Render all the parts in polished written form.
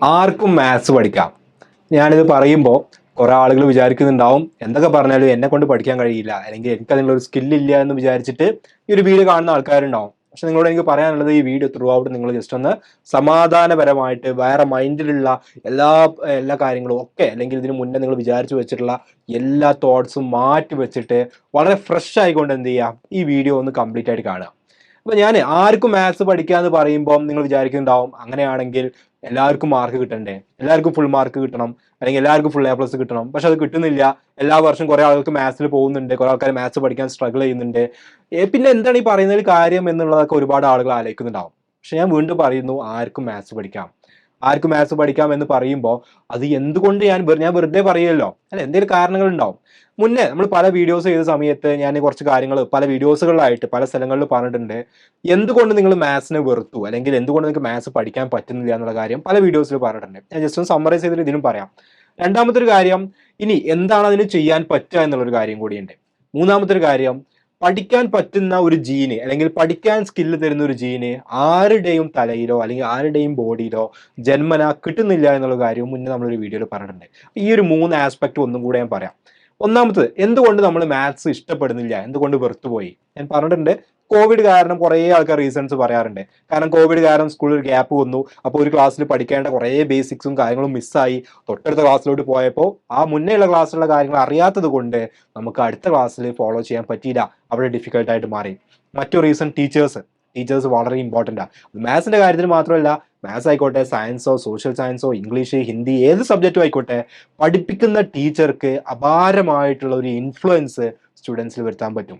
ആർക്കും മാത്സ് പഠിക്കാം. ഞാനിത് പറയുമ്പോൾ കുറെ ആളുകൾ വിചാരിക്കുന്നുണ്ടാവും എന്തൊക്കെ പറഞ്ഞാലും എന്നെ കൊണ്ട് പഠിക്കാൻ കഴിയില്ല, അല്ലെങ്കിൽ എനിക്ക് അതിനുള്ള ഒരു സ്കില്ലില്ല എന്ന് വിചാരിച്ചിട്ട് ഈ ഒരു വീഡിയോ കാണുന്ന ആൾക്കാരുണ്ടാവും. പക്ഷെ നിങ്ങളോട് എനിക്ക് പറയാനുള്ളത്, ഈ വീഡിയോ ത്രൂ ഔട്ട് നിങ്ങൾ ജസ്റ്റ് ഒന്ന് സമാധാനപരമായിട്ട് വേറെ മൈൻഡിലുള്ള എല്ലാ എല്ലാ കാര്യങ്ങളും ഒക്കെ, അല്ലെങ്കിൽ ഇതിന് മുന്നേ നിങ്ങൾ വിചാരിച്ചു വെച്ചിട്ടുള്ള എല്ലാ തോട്ട്സും മാറ്റി വെച്ചിട്ട് വളരെ ഫ്രഷ് ആയിക്കൊണ്ട് എന്ത് ചെയ്യുക, ഈ വീഡിയോ ഒന്ന് കംപ്ലീറ്റ് ആയിട്ട് കാണുക. അപ്പൊ ഞാൻ ആർക്കും മാത്സ് പഠിക്കാന്ന് പറയുമ്പോൾ നിങ്ങൾ വിചാരിക്കുന്നുണ്ടാവും, അങ്ങനെയാണെങ്കിൽ എല്ലാവർക്കും മാർക്ക് കിട്ടണ്ടേ, എല്ലാവർക്കും ഫുൾ മാർക്ക് കിട്ടണം, അല്ലെങ്കിൽ എല്ലാവർക്കും ഫുൾ A+ കിട്ടണം. പക്ഷെ അത് കിട്ടുന്നില്ല. എല്ലാ വർഷവും കുറെ ആൾക്ക് മാത്സിൽ പോകുന്നുണ്ട്, കുറെ ആൾക്കാർ മാത്സ് പഠിക്കാൻ സ്ട്രഗിൾ ചെയ്യുന്നുണ്ട്. പിന്നെ എന്താണ് ഈ പറയുന്നതിൽ കാര്യം എന്നുള്ളതൊക്കെ ഒരുപാട് ആളുകൾ ആലോചിക്കുന്നുണ്ടാവും. പക്ഷെ ഞാൻ വീണ്ടും പറയുന്നു, ആർക്കും മാത്സ് പഠിക്കാം. ആർക്കും മാത്സ് പഠിക്കാം എന്ന് പറയുമ്പോൾ അത് എന്തുകൊണ്ട് ഞാൻ വെറുതെ പറയുമല്ലോ, അല്ല, എന്തെങ്കിലും കാരണങ്ങൾ ഉണ്ടാവും. മുന്നേ നമ്മൾ പല വീഡിയോസ് ചെയ്ത സമയത്ത് ഞാൻ കുറച്ച് കാര്യങ്ങൾ പല വീഡിയോസുകളിലായിട്ട് പല സ്ഥലങ്ങളിൽ പറഞ്ഞിട്ടുണ്ട്. എന്തുകൊണ്ട് നിങ്ങൾ മാത്സിനെ വെറുത്തു, അല്ലെങ്കിൽ എന്തുകൊണ്ട് നിങ്ങൾക്ക് മാത്സ് പഠിക്കാൻ പറ്റുന്നില്ല എന്നുള്ള കാര്യം പല വീഡിയോസിൽ പറഞ്ഞിട്ടുണ്ട്. ഞാൻ ജസ്റ്റ് ഒന്ന് സമ്മറൈസ് ചെയ്തിട്ട് ഇതിനും പറയാം. രണ്ടാമത്തെ ഒരു കാര്യം, ഇനി എന്താണ് അതിന് ചെയ്യാൻ പറ്റുക എന്നുള്ളൊരു കാര്യം കൂടിയുണ്ട്. മൂന്നാമത്തെ ഒരു കാര്യം, പഠിക്കാൻ പറ്റുന്ന ഒരു ജീന്, അല്ലെങ്കിൽ പഠിക്കാൻ സ്കില്ല് തരുന്ന ഒരു ജീന് ആരുടെയും തലയിലോ അല്ലെങ്കിൽ ആരുടെയും ബോഡിയിലോ ജന്മന കിട്ടുന്നില്ല എന്നുള്ള കാര്യവും മുന്നേ നമ്മളൊരു വീഡിയോയിൽ പറഞ്ഞിട്ടുണ്ട്. ഈ ഒരു 3 ആസ്പെക്ട് ഒന്നും കൂടെ ഞാൻ പറയാം. ഒന്നാമത്തത്, എന്തുകൊണ്ട് നമ്മൾ മാത്സ് ഇഷ്ടപ്പെടുന്നില്ല, എന്തുകൊണ്ട് വെറുത്തുപോയി. ഞാൻ പറഞ്ഞിട്ടുണ്ട്, കോവിഡ് കാരണം കുറേ ആൾക്കാർ റീസൺസ് പറയാറുണ്ട്. കാരണം കോവിഡ് കാരണം സ്കൂളിൽ ഒരു ഗ്യാപ്പ് വന്നു. അപ്പോൾ ഒരു ക്ലാസ്സിൽ പഠിക്കേണ്ട കുറേ ബേസിക്സും കാര്യങ്ങളും മിസ്സായി. തൊട്ടടുത്ത ക്ലാസ്സിലോട്ട് പോയപ്പോൾ ആ മുന്നേയുള്ള ക്ലാസ്സിലുള്ള കാര്യങ്ങൾ അറിയാത്തത് കൊണ്ട് നമുക്ക് അടുത്ത ക്ലാസ്സിൽ ഫോളോ ചെയ്യാൻ പറ്റിയില്ല. അവിടെ ഡിഫിക്കൽട്ടായിട്ട് മാറി. മറ്റൊരു റീസൺ, ടീച്ചേഴ്സ് വളരെ ഇമ്പോർട്ടൻ്റ് ആണ്. മാത്സിന്റെ കാര്യത്തിൽ മാത്രമല്ല, മാത്സ് ആയിക്കോട്ടെ, സയൻസോ സോഷ്യൽ സയൻസോ ഇംഗ്ലീഷ് ഹിന്ദി ഏത് സബ്ജക്റ്റും ആയിക്കോട്ടെ, പഠിപ്പിക്കുന്ന ടീച്ചർക്ക് അപാരമായിട്ടുള്ള ഒരു ഇൻഫ്ലുവൻസ് സ്റ്റുഡൻസിൽ വരുത്താൻ പറ്റും.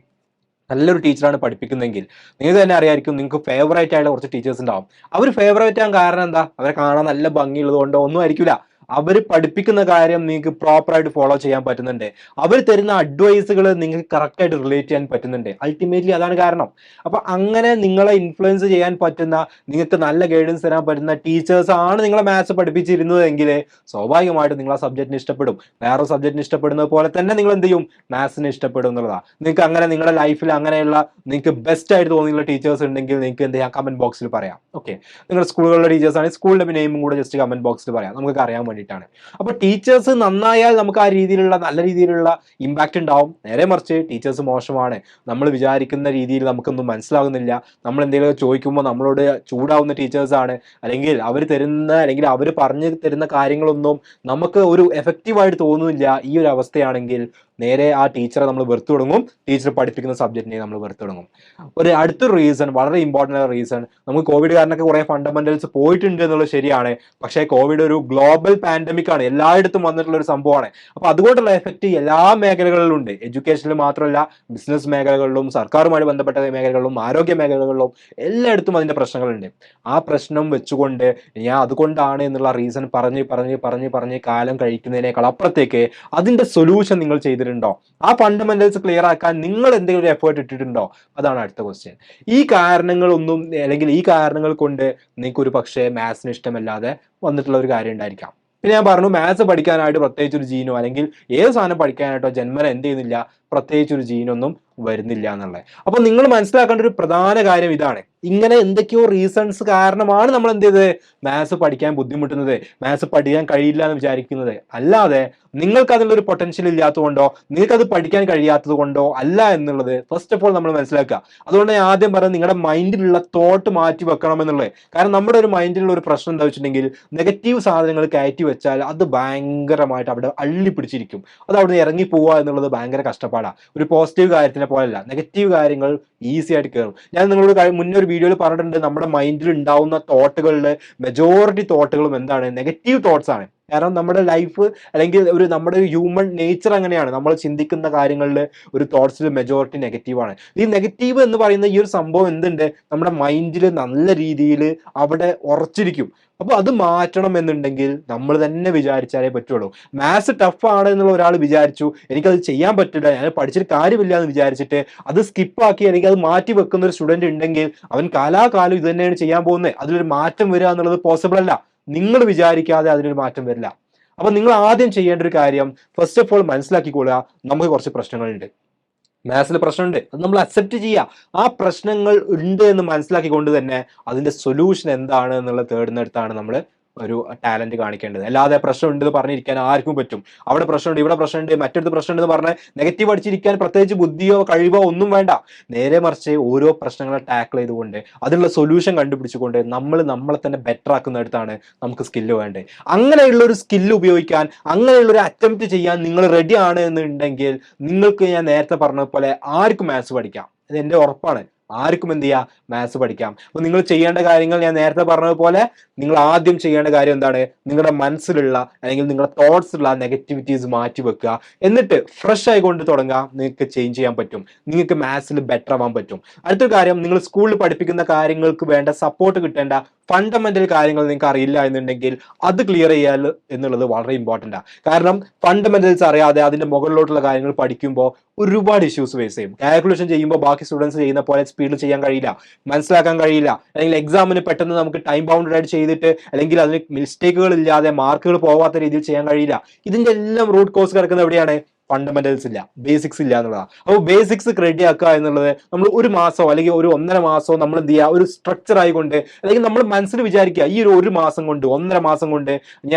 നല്ലൊരു ടീച്ചറാണ് പഠിപ്പിക്കുന്നതെങ്കിൽ നിങ്ങൾക്ക് തന്നെ അറിയായിരിക്കും, നിങ്ങൾക്ക് ഫേവറേറ്റ് ആയിട്ടുള്ള കുറച്ച് ടീച്ചേഴ്സ് ഉണ്ടാവും. അവർ ഫേവറേറ്റ് ആകാൻ കാരണം എന്താ? അവരെ കാണാൻ നല്ല ഭംഗിയുള്ളത് കൊണ്ടോ ഒന്നും ആയിരിക്കില്ല. അവർ പഠിപ്പിക്കുന്ന കാര്യം നിങ്ങൾക്ക് പ്രോപ്പറായിട്ട് ഫോളോ ചെയ്യാൻ പറ്റുന്നുണ്ട്. അവർ തരുന്ന അഡ്വൈസുകൾ നിങ്ങൾക്ക് കറക്റ്റായിട്ട് റിലേറ്റ് ചെയ്യാൻ പറ്റുന്നുണ്ട്. അൾട്ടിമേറ്റ്ലി അതാണ് കാരണം. അപ്പൊ അങ്ങനെ നിങ്ങളെ ഇൻഫ്ലുവൻസ് ചെയ്യാൻ പറ്റുന്ന, നിങ്ങൾക്ക് നല്ല ഗൈഡൻസ് തരാൻ പറ്റുന്ന ടീച്ചേഴ്സ് ആണ് നിങ്ങളെ മാത്സ് പഠിപ്പിച്ചിരുന്നതെങ്കിൽ സ്വാഭാവികമായിട്ടും നിങ്ങൾ ആ സബ്ജക്റ്റിന് ഇഷ്ടപ്പെടും. വേറെ സബ്ജക്റ്റിന് ഇഷ്ടപ്പെടുന്നത് പോലെ തന്നെ നിങ്ങൾ എന്ത് ചെയ്യും, മാത്സിന് ഇഷ്ടപ്പെടും എന്നുള്ളതാണ്. നിങ്ങൾക്ക് അങ്ങനെ നിങ്ങളുടെ ലൈഫിൽ അങ്ങനെയുള്ള നിങ്ങൾക്ക് ബെസ്റ്റ് ആയിട്ട് തോന്നിയുള്ള ടീച്ചേഴ്സ് ഉണ്ടെങ്കിൽ നിങ്ങൾക്ക് എന്ത് ചെയ്യാം, കമന്റ് ബോക്സിൽ പറയാം. ഓക്കെ, നിങ്ങളുടെ സ്കൂളുകളിലെ ടീച്ചേഴ്സ് ആണെങ്കിൽ സ്കൂളിന്റെ നെയിമും കൂടെ ജസ്റ്റ് കമന്റ് ബോക്സിൽ പറയാം, നമുക്ക് അറിയാൻ വേണ്ടിയിട്ടാണ്. അപ്പൊ ടീച്ചേഴ്സ് നന്നായാൽ നമുക്ക് ആ രീതിയിലുള്ള നല്ല രീതിയിലുള്ള ഇമ്പാക്റ്റ് ഉണ്ടാവും. നേരെ മറിച്ച് ടീച്ചേഴ്സ് മോശമാണ്, നമ്മൾ വിചാരിക്കുന്ന രീതിയിൽ നമുക്കൊന്നും മനസ്സിലാകുന്നില്ല, നമ്മൾ എന്തെങ്കിലും ചോദിക്കുമ്പോൾ നമ്മളോട് ചൂടാവുന്ന ടീച്ചേഴ്സാണ്, അല്ലെങ്കിൽ അവർ തരുന്ന അല്ലെങ്കിൽ അവർ പറഞ്ഞു തരുന്ന കാര്യങ്ങളൊന്നും നമുക്ക് ഒരു എഫക്റ്റീവായിട്ട് തോന്നുന്നില്ല, ഈ ഒരു അവസ്ഥയാണെങ്കിൽ നേരെ ആ ടീച്ചറെ നമ്മൾ വെറുത്തു തുടങ്ങും. ടീച്ചർ പഠിപ്പിക്കുന്ന സബ്ജക്റ്റിനെ നമ്മൾ വെറുത്തു തുടങ്ങും. ഒരു അടുത്തൊരു റീസൺ, വളരെ ഇമ്പോർട്ടൻ്റ് ആയ റീസൺ, നമുക്ക് കോവിഡ് കാരണമൊക്കെ കുറെ ഫണ്ടമെന്റൽസ് പോയിട്ടുണ്ട് എന്നുള്ളത് ശരിയാണ്. പക്ഷേ കോവിഡ് ഒരു ഗ്ലോബൽ പാൻഡമിക് ആണ്, എല്ലായിടത്തും വന്നിട്ടുള്ള ഒരു സംഭവമാണ്. അപ്പൊ അതുകൊണ്ടുള്ള എഫക്റ്റ് എല്ലാ മേഖലകളിലും ഉണ്ട്. എഡ്യൂക്കേഷനിൽ മാത്രമല്ല, ബിസിനസ് മേഖലകളിലും സർക്കാരുമായി ബന്ധപ്പെട്ട മേഖലകളിലും ആരോഗ്യ മേഖലകളിലും എല്ലായിടത്തും അതിന്റെ പ്രശ്നങ്ങളുണ്ട്. ആ പ്രശ്നം വെച്ചുകൊണ്ട് ഞാൻ അതുകൊണ്ടാണ് എന്നുള്ള റീസൺ പറഞ്ഞ് കാലം കഴിക്കുന്നതിനേക്കാൾ അപ്പുറത്തേക്ക് അതിന്റെ സൊല്യൂഷൻ നിങ്ങൾ ചെയ്തിട്ടുണ്ടോ? ആ ഫണ്ടമെന്റൽസ് ക്ലിയർ ആക്കാൻ നിങ്ങൾ എന്തെങ്കിലും ഒരു എഫേർട്ട് ഇട്ടിട്ടുണ്ടോ? അതാണ് അടുത്ത ക്വസ്റ്റ്യൻ. ഈ കാരണങ്ങളൊന്നും, അല്ലെങ്കിൽ ഈ കാരണങ്ങൾ കൊണ്ട് നിങ്ങൾക്ക് ഒരു പക്ഷേ മാത്സിന് ഇഷ്ടമല്ലാതെ വന്നിട്ടുള്ള ഒരു കാര്യം ഉണ്ടായിരിക്കാം. പിന്നെ ഞാൻ പറഞ്ഞു, മാത്സ് പഠിക്കാനായിട്ട് പ്രത്യേകിച്ച് ഒരു ജീനോ അല്ലെങ്കിൽ ഏത് സാധനം പഠിക്കാനായിട്ടോ ജന്മന എന്ത് ചെയ്യുന്നില്ല, പ്രത്യേകിച്ച് ഒരു ജീനൊന്നും വരുന്നില്ല എന്നുള്ളത്. അപ്പൊ നിങ്ങൾ മനസ്സിലാക്കേണ്ട ഒരു പ്രധാന കാര്യം ഇതാണ്. ഇങ്ങനെ എന്തൊക്കെയോ റീസൺസ് കാരണമാണ് നമ്മൾ എന്ത് ചെയ്തത്, മാത്സ് പഠിക്കാൻ ബുദ്ധിമുട്ടുന്നത്, മാത്സ് പഠിക്കാൻ കഴിയില്ല എന്ന് വിചാരിക്കുന്നത്. അല്ലാതെ നിങ്ങൾക്ക് അതിലൊരു പൊട്ടൻഷ്യൽ ഇല്ലാത്തതുകൊണ്ടോ നിങ്ങൾക്ക് അത് പഠിക്കാൻ കഴിയാത്തത് കൊണ്ടോ അല്ല എന്നുള്ളത് ഫസ്റ്റ് ഓഫ് ഓൾ നമ്മൾ മനസ്സിലാക്കുക. അതുകൊണ്ട് ഞാൻ ആദ്യം പറഞ്ഞത്, നിങ്ങളുടെ മൈൻഡിലുള്ള തോട്ട് മാറ്റി വെക്കണം എന്നുള്ളത്. കാരണം നമ്മുടെ ഒരു മൈൻഡിലുള്ള ഒരു പ്രശ്നം എന്താ വെച്ചിട്ടുണ്ടെങ്കിൽ, നെഗറ്റീവ് സാധനങ്ങൾ കയറ്റി വെച്ചാൽ അത് ഭയങ്കരമായിട്ട് അവിടെ അള്ളി പിടിച്ചിരിക്കും. അത് അവിടെ നിന്ന് ഇറങ്ങി പോവുക എന്നുള്ളത് ഭയങ്കര കഷ്ടപ്പാടാണ്. ഒരു പോസിറ്റീവ് കാര്യത്തിനെ പോലല്ല, നെഗറ്റീവ് കാര്യങ്ങൾ ഈസി ആയിട്ട് കയറും. ഞാൻ നിങ്ങളോട് മുന്നേ ഒരു വീഡിയോയിൽ പറഞ്ഞിട്ടുണ്ട്, നമ്മുടെ മൈൻഡിൽ ഉണ്ടാവുന്ന തോട്ടുകളിൽ മെജോറിറ്റി തോട്ടുകളും എന്താണ്, നെഗറ്റീവ് തോട്ട്സ് ആണ്. കാരണം നമ്മുടെ ലൈഫ് അല്ലെങ്കിൽ നമ്മുടെ ഹ്യൂമൻ നേച്ചർ അങ്ങനെയാണ്. നമ്മൾ ചിന്തിക്കുന്ന കാര്യങ്ങളിൽ ഒരു തോട്ട്സിൽ മെജോറിറ്റി നെഗറ്റീവാണ്. ഈ നെഗറ്റീവ് എന്ന് പറയുന്ന ഈ ഒരു സംഭവം എന്തുണ്ട്, നമ്മുടെ മൈൻഡിൽ നല്ല രീതിയിൽ അവിടെ ഉറച്ചിരിക്കും. അപ്പൊ അത് മാറ്റണം എന്നുണ്ടെങ്കിൽ നമ്മൾ തന്നെ വിചാരിച്ചാലേ പറ്റുള്ളൂ. മാത്സ് ടഫ് ആണ് എന്നുള്ള ഒരാൾ വിചാരിച്ചു, എനിക്കത് ചെയ്യാൻ പറ്റില്ല, ഞാൻ പഠിച്ചിട്ട് കാര്യമില്ല എന്ന് വിചാരിച്ചിട്ട് അത് സ്കിപ്പാക്കി അല്ലെങ്കിൽ അത് മാറ്റി വെക്കുന്ന ഒരു സ്റ്റുഡന്റ് ഉണ്ടെങ്കിൽ അവൻ കാലാകാലം ഇത് തന്നെയാണ് ചെയ്യാൻ പോകുന്നത്. അതിലൊരു മാറ്റം വരിക എന്നുള്ളത് പോസിബിൾ അല്ല. നിങ്ങൾ വിചാരിക്കാതെ അതിനൊരു മാറ്റം വരില്ല. അപ്പൊ നിങ്ങൾ ആദ്യം ചെയ്യേണ്ട ഒരു കാര്യം, ഫസ്റ്റ് ഓഫ് ഓൾ മനസ്സിലാക്കിക്കൊള്ളുക, നമുക്ക് കുറച്ച് പ്രശ്നങ്ങളുണ്ട്, മാത്സിൽ പ്രശ്നമുണ്ട്, അത് നമ്മൾ അക്സെപ്റ്റ് ചെയ്യുക. ആ പ്രശ്നങ്ങൾ ഉണ്ട് എന്ന് മനസ്സിലാക്കിക്കൊണ്ട് തന്നെ അതിന്റെ സൊല്യൂഷൻ എന്താണ് എന്നുള്ളത് തേടുന്നിടത്താണ് നമ്മൾ ഒരു ടാലന്റ് കാണിക്കേണ്ടത്. അല്ലാതെ പ്രശ്നമുണ്ട് എന്ന് പറഞ്ഞിരിക്കാൻ ആർക്കും പറ്റും. അവിടെ പ്രശ്നമുണ്ട്, ഇവിടെ പ്രശ്നമുണ്ട്, മറ്റൊരു പ്രശ്നമുണ്ട് എന്ന് പറഞ്ഞ് നെഗറ്റീവ് അടിച്ചിരിക്കാൻ പ്രത്യേകിച്ച് ബുദ്ധിയോ കഴിവോ ഒന്നും വേണ്ട. നേരെ മറിച്ച് ഓരോ പ്രശ്നങ്ങളെ ടാക്കിൾ ചെയ്തുകൊണ്ട് അതിനുള്ള സൊല്യൂഷൻ കണ്ടുപിടിച്ചുകൊണ്ട് നമ്മളെ തന്നെ ബെറ്റർ ആക്കുന്നിടത്താണ് നമുക്ക് സ്കില്ല് വേണ്ടത്. അങ്ങനെയുള്ള ഒരു സ്കില്ല് ഉപയോഗിക്കാൻ, അങ്ങനെയുള്ള ഒരു അറ്റംപ്റ്റ് ചെയ്യാൻ നിങ്ങൾ റെഡി ആണ് എന്നുണ്ടെങ്കിൽ നിങ്ങൾക്ക് ഞാൻ നേരത്തെ പറഞ്ഞതുപോലെ ആർക്കും മാത്സ് പഠിക്കാം. ഇത് എൻ്റെ ഉറപ്പാണ്. ആർക്കും എന്ത് ചെയ്യാം, മാത്സ് പഠിക്കാം. അപ്പൊ നിങ്ങൾ ചെയ്യേണ്ട കാര്യങ്ങൾ ഞാൻ നേരത്തെ പറഞ്ഞതുപോലെ നിങ്ങൾ ആദ്യം ചെയ്യേണ്ട കാര്യം എന്താണ്, നിങ്ങളുടെ മനസ്സിലുള്ള അല്ലെങ്കിൽ നിങ്ങളുടെ തോട്ട്സിലുള്ള നെഗറ്റിവിറ്റീസ് മാറ്റി വെക്കുക. എന്നിട്ട് ഫ്രഷ് ആയിക്കൊണ്ട് തുടങ്ങുക. നിങ്ങൾക്ക് ചേഞ്ച് ചെയ്യാൻ പറ്റും, നിങ്ങൾക്ക് മാത്സിൽ ബെറ്റർ ആവാൻ പറ്റും. അടുത്തൊരു കാര്യം, നിങ്ങൾ സ്കൂളിൽ പഠിപ്പിക്കുന്ന കാര്യങ്ങൾക്ക് വേണ്ട സപ്പോർട്ട് കിട്ടേണ്ട ഫണ്ടമെന്റൽ കാര്യങ്ങൾ നിങ്ങൾക്ക് അറിയില്ല എന്നുണ്ടെങ്കിൽ അത് ക്ലിയർ ചെയ്യാൻ എന്നുള്ളത് വളരെ ഇമ്പോർട്ടൻ്റ് ആണ്. കാരണം ഫണ്ടമെന്റൽസ് അറിയാതെ അതിന്റെ മുകളിലോട്ടുള്ള കാര്യങ്ങൾ പഠിക്കുമ്പോൾ ഒരുപാട് ഇഷ്യൂസ് ഫേസ് ചെയ്യും. കാൽക്കുലേഷൻ ചെയ്യുമ്പോൾ ബാക്കി സ്റ്റുഡൻസ് ചെയ്യുന്ന പോലെ സ്പീഡിൽ ചെയ്യാൻ കഴിയില്ല, മനസ്സിലാക്കാൻ കഴിയില്ല. അല്ലെങ്കിൽ എക്സാമിന് പെട്ടെന്ന് നമുക്ക് ടൈം ബൗണ്ടഡ് ആയിട്ട് ചെയ്തിട്ട് അല്ലെങ്കിൽ അതിന് മിസ്റ്റേക്കുകൾ ഇല്ലാതെ മാർക്കുകൾ പോവാത്ത രീതിയിൽ ചെയ്യാൻ കഴിയില്ല. ഇതിന്റെ എല്ലാം റൂട്ട് കോസ് കിടക്കുന്നത് എവിടെയാണ്? ഫണ്ടമെന്റൽസ് ഇല്ല, ബേസിക്സ് ഇല്ല എന്നുള്ളതാണ്. അപ്പോൾ ബേസിക്സ് റെഡി ആക്കുക എന്നുള്ളത് നമ്മൾ ഒരു മാസമോ അല്ലെങ്കിൽ ഒരു 1.5 മാസമോ നമ്മൾ എന്ത് ചെയ്യുക, ഒരു സ്ട്രക്ചർ ആയിക്കൊണ്ട് അല്ലെങ്കിൽ നമ്മൾ മനസ്സിൽ വിചാരിക്കുക ഈ ഒരു മാസം കൊണ്ട് 1.5 മാസം കൊണ്ട്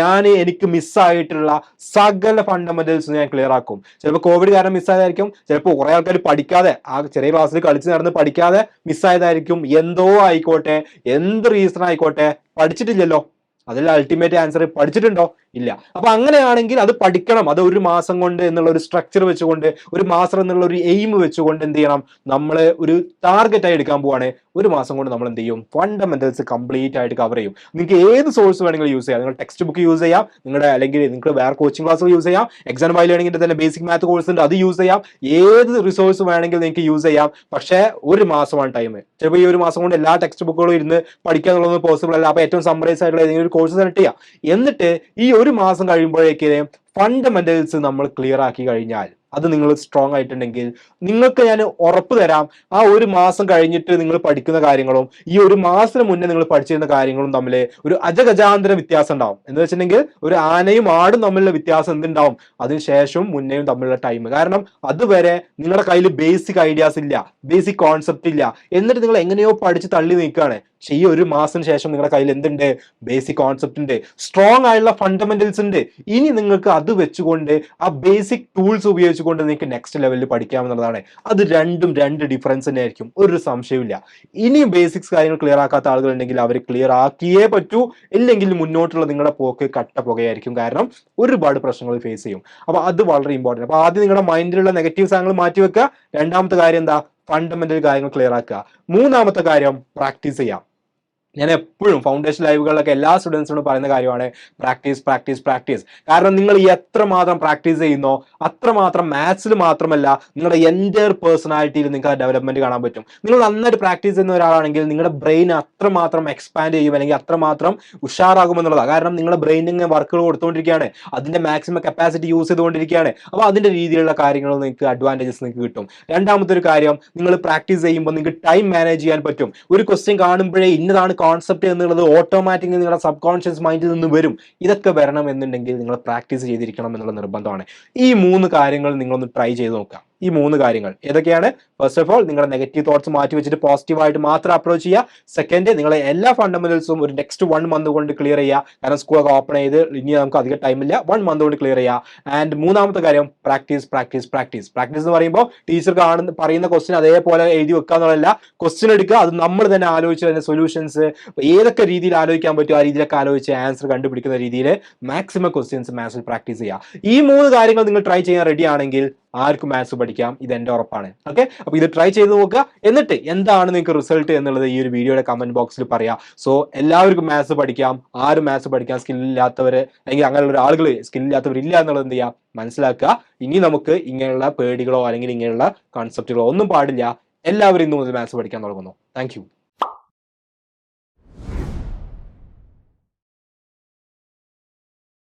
എനിക്ക് മിസ്സായിട്ടുള്ള സകല ഫണ്ടമെന്റൽസ് ഞാൻ ക്ലിയർ ആക്കും. ചിലപ്പോൾ കോവിഡ് കാരണം മിസ്സായതായിരിക്കും, ചിലപ്പോൾ കുറെ ആൾക്കാർ പഠിക്കാതെ ആ ചെറിയ ക്ലാസ്സിൽ കളിച്ച് നടന്ന് പഠിക്കാതെ മിസ്സായതായിരിക്കും. എന്തോ ആയിക്കോട്ടെ, എന്ത് റീസൺ ആയിക്കോട്ടെ, പഠിച്ചിട്ടില്ലല്ലോ. അതിൽ അൾട്ടിമേറ്റ് ആൻസർ പഠിച്ചിട്ടുണ്ടോ? ഇല്ല. അപ്പൊ അങ്ങനെയാണെങ്കിൽ അത് പഠിക്കണം. അത് ഒരു മാസം കൊണ്ട് എന്നുള്ള ഒരു സ്ട്രക്ചർ വെച്ചുകൊണ്ട്, ഒരു മാസം എന്നുള്ള ഒരു എയിം വെച്ചുകൊണ്ട് എന്ത് ചെയ്യണം, നമ്മൾ ഒരു ടാർഗറ്റ് ആയി എടുക്കാൻ പോവാണ്. ഒരു മാസം കൊണ്ട് നമ്മൾ എന്ത് ചെയ്യും, ഫണ്ടമെന്റൽസ് കംപ്ലീറ്റ് ആയിട്ട് കവർ ചെയ്യും. നിങ്ങൾക്ക് ഏത് സോഴ്സ് വേണമെങ്കിലും യൂസ് ചെയ്യാം. നിങ്ങൾ ടെക്സ്റ്റ് ബുക്ക് യൂസ് ചെയ്യാം, അല്ലെങ്കിൽ നിങ്ങൾക്ക് വേറെ കോച്ചിങ് ക്ലാസ്സുകൾ യൂസ് ചെയ്യാം, XandY Learningന്റെ തന്നെ ബേസിക് മാത്ത് കോഴ്സ് ഉണ്ട്, അത് യൂസ് ചെയ്യാം. ഏത് റിസോഴ്സ് വേണമെങ്കിൽ നിങ്ങൾക്ക് യൂസ് ചെയ്യാം. പക്ഷേ ഒരു മാസമാണ് ടൈം. ചിലപ്പോൾ ഈ ഒരു മാസം കൊണ്ട് എല്ലാ ടെക്സ്റ്റ് ബുക്കുകളും ഇരുന്ന് പഠിക്കുക എന്നുള്ളത് പോസിബിൾ അല്ല. അപ്പൊ ഏറ്റവും സമ്മറൈസ് ആയിട്ടുള്ള ഏതെങ്കിലും ഒരു കോഴ്സ് സെലക്ട് ചെയ്യാം. എന്നിട്ട് ഈ ഒരു മാസം കഴിയുമ്പോഴേക്ക് ഫണ്ടമെന്റൽസ് നമ്മൾ ക്ലിയർ ആക്കി കഴിഞ്ഞാൽ, അത് നിങ്ങൾ സ്ട്രോങ് ആയിട്ടുണ്ടെങ്കിൽ നിങ്ങൾക്ക് ഞാൻ ഉറപ്പ് തരാം, ആ ഒരു മാസം കഴിഞ്ഞിട്ട് നിങ്ങൾ പഠിക്കുന്ന കാര്യങ്ങളും ഈ ഒരു മാസത്തിന് മുന്നേ നിങ്ങൾ പഠിച്ചിരുന്ന കാര്യങ്ങളും തമ്മിൽ ഒരു അജഗജാന്തര വ്യത്യാസം ഉണ്ടാവും. എന്ന് വെച്ചിട്ടുണ്ടെങ്കിൽ ഒരു ആനയും ആടും തമ്മിലുള്ള വ്യത്യാസം എന്തുണ്ടാവും, അതിനുശേഷവും മുന്നേയും തമ്മിലുള്ള ടൈം. കാരണം അതുവരെ നിങ്ങളുടെ കയ്യിൽ ബേസിക് ഐഡിയാസ് ഇല്ല, ബേസിക് കോൺസെപ്റ്റ് ഇല്ല. എന്നിട്ട് നിങ്ങൾ എങ്ങനെയോ പഠിച്ച് തള്ളി നീക്കുകയാണ്. പക്ഷെ ഈ ഒരു മാസത്തിന് ശേഷം നിങ്ങളുടെ കയ്യിൽ എന്തുണ്ട്, ബേസിക് കോൺസെപ്റ്റ് ഉണ്ട്, സ്ട്രോങ് ആയിട്ടുള്ള ഫണ്ടമെന്റൽസ് ഉണ്ട്. ഇനി നിങ്ങൾക്ക് അത് വെച്ചുകൊണ്ട് ആ ബേസിക് ടൂൾസ് ഉപയോഗിച്ചുകൊണ്ട് നിങ്ങൾക്ക് നെക്സ്റ്റ് ലെവലിൽ പഠിക്കാമെന്നുള്ളതാണ്. അത് രണ്ടും രണ്ട് ഡിഫറൻസ് തന്നെ ആയിരിക്കും, ഒരു സംശയമില്ല. ഇനിയും ബേസിക്സ് കാര്യങ്ങൾ ക്ലിയർ ആക്കാത്ത ആളുകൾ ഉണ്ടെങ്കിൽ അവർ ക്ലിയർ ആക്കിയേ പറ്റൂ, ഇല്ലെങ്കിൽ മുന്നോട്ടുള്ള നിങ്ങളുടെ പോക്ക് കട്ട പുകയായിരിക്കും. കാരണം ഒരുപാട് പ്രശ്നങ്ങൾ ഫേസ് ചെയ്യും. അപ്പൊ അത് വളരെ ഇമ്പോർട്ടൻ്റ്. അപ്പൊ ആദ്യം നിങ്ങളുടെ മൈൻഡിലുള്ള നെഗറ്റീവ് സാധനങ്ങൾ മാറ്റി വെക്കുക. രണ്ടാമത്തെ കാര്യം എന്താ, ഫണ്ടമെന്റൽ കാര്യങ്ങൾ ക്ലിയർ ആക്കുക. മൂന്നാമത്തെ കാര്യം, പ്രാക്ടീസ് ചെയ്യാം. ഞാൻ എപ്പോഴും ഫൗണ്ടേഷൻ ലൈവുകളിലൊക്കെ എല്ലാ സ്റ്റുഡൻസിനോടും പറയുന്ന കാര്യമാണ് പ്രാക്ടീസ് പ്രാക്ടീസ് പ്രാക്ടീസ്. കാരണം നിങ്ങൾ എത്രമാത്രം പ്രാക്ടീസ് ചെയ്യുന്നോ അത്രമാത്രം മാത്സിൽ മാത്രമല്ല നിങ്ങളുടെ എൻ്റയർ പേഴ്സണാലിറ്റിയിൽ നിങ്ങൾക്ക് ഡെവലപ്മെന്റ് കാണാൻ പറ്റും. നിങ്ങൾ നന്നായിട്ട് പ്രാക്ടീസ് ചെയ്യുന്ന ഒരാളാണെങ്കിൽ നിങ്ങളുടെ ബ്രെയിൻ അത്രമാത്രം എക്സ്പാൻഡ് ചെയ്യും, അല്ലെങ്കിൽ അത്രമാത്രം ഉഷാറാകുമെന്നുള്ളതാണ്. കാരണം നിങ്ങളുടെ ബ്രെയിനിന് വർക്കുകൾ കൊടുത്തുകൊണ്ടിരിക്കുകയാണ്, അതിന്റെ മാക്സിമം കപ്പാസിറ്റി യൂസ് ചെയ്തുകൊണ്ടിരിക്കുകയാണ്. അപ്പോൾ അതിന്റെ രീതിയിലുള്ള കാര്യങ്ങൾ നിങ്ങൾക്ക് അഡ്വാൻറ്റേജസ് നിങ്ങൾക്ക് കിട്ടും. രണ്ടാമത്തെ ഒരു കാര്യം, നിങ്ങൾ പ്രാക്ടീസ് ചെയ്യുമ്പോൾ നിങ്ങൾക്ക് ടൈം മാനേജ് ചെയ്യാൻ പറ്റും. ഒരു ക്വസ്റ്റ്യൻ കാണുമ്പോഴേ ഇന്നതാണ് കോൺസെപ്റ്റ് എന്നുള്ളത് ഓട്ടോമാറ്റിക്കലി നിങ്ങളുടെ സബ് കോൺഷ്യസ് മൈൻഡിൽ നിന്ന് വരും. ഇതൊക്കെ വരണം എന്നുണ്ടെങ്കിൽ നിങ്ങൾ പ്രാക്ടീസ് ചെയ്തിരിക്കണം എന്നുള്ള നിർബന്ധമാണ്. ഈ 3 കാര്യങ്ങൾ നിങ്ങളൊന്ന് ട്രൈ ചെയ്ത് നോക്കുക. ഈ 3 കാര്യങ്ങൾ ഏതൊക്കെയാണ്? ഫസ്റ്റ് ഓഫ് ഓൾ, നിങ്ങളുടെ നെഗറ്റീവ് തോട്ട്സ് മാറ്റി വെച്ചിട്ട് പോസിറ്റീവായിട്ട് മാത്രം അപ്രോച്ച് ചെയ്യുക. സെക്കൻഡ്, നിങ്ങളെ എല്ലാ ഫണ്ടമെന്റൽസും ഒരു നെക്സ്റ്റ് 1 മന്ത് കൊണ്ട് ക്ലിയർ ചെയ്യുക. കാരണം സ്കൂളൊക്കെ ഓപ്പൺ ചെയ്ത് ഇനി നമുക്ക് അധികം ടൈമില്ല, 1 മന്ത് കൊണ്ട് ക്ലിയർ ചെയ്യുക. ആൻഡ് മൂന്നാമത്തെ കാര്യം, പ്രാക്ടീസ് പ്രാക്ടീസ് പ്രാക്ടീസ്. പ്രാക്ടീസ് എന്ന് പറയുമ്പോൾ ടീച്ചർ പറയുന്ന ക്വസ്റ്റ്യൻ അതേപോലെ എഴുതി വെക്കുക എന്നുള്ളതല്ല, ക്വസ്റ്റ്യൻ എടുക്കുക, അത് നമ്മൾ തന്നെ ആലോചിച്ച് അതിന്റെ സൊല്യൂഷൻസ് ഏതൊക്കെ രീതിയിൽ ആലോചിക്കാൻ പറ്റും ആ രീതിയിലൊക്കെ ആലോചിച്ച് ആൻസർ കണ്ടുപിടിക്കുന്ന രീതിയിൽ മാക്സിമം ക്വസ്റ്റ്യൻസ് മാത്സിൽ പ്രാക്ടീസ് ചെയ്യുക. ഈ 3 കാര്യങ്ങൾ നിങ്ങൾ ട്രൈ ചെയ്യാൻ റെഡി ആണെങ്കിൽ ആർക്കും മാത്സ് പഠിക്കാം, ഇത് എൻ്റെ ഉറപ്പാണ്. ഓക്കെ, അപ്പൊ ഇത് ട്രൈ ചെയ്ത് നോക്കുക. എന്നിട്ട് എന്താണ് നിങ്ങൾക്ക് റിസൾട്ട് എന്നുള്ളത് ഈ ഒരു വീഡിയോയുടെ കമന്റ് ബോക്സിൽ പറയാം. സോ എല്ലാവർക്കും മാത്സ് പഠിക്കാം, ആരും മാത്സ് പഠിക്കാം സ്കില്ലില്ലാത്തവര് അല്ലെങ്കിൽ അങ്ങനെയുള്ള ആളുകൾ സ്കില്ലില്ലാത്തവരില്ല എന്നുള്ളത് എന്ത് ചെയ്യാം, മനസ്സിലാക്കുക. ഇനി നമുക്ക് ഇങ്ങനെയുള്ള പേടികളോ അല്ലെങ്കിൽ ഇങ്ങനെയുള്ള കോൺസെപ്റ്റുകളോ ഒന്നും പാടില്ല. എല്ലാവരും ഇന്ന് മുതൽ മാത്സ് പഠിക്കാൻ തുടങ്ങുന്നു. Thank you.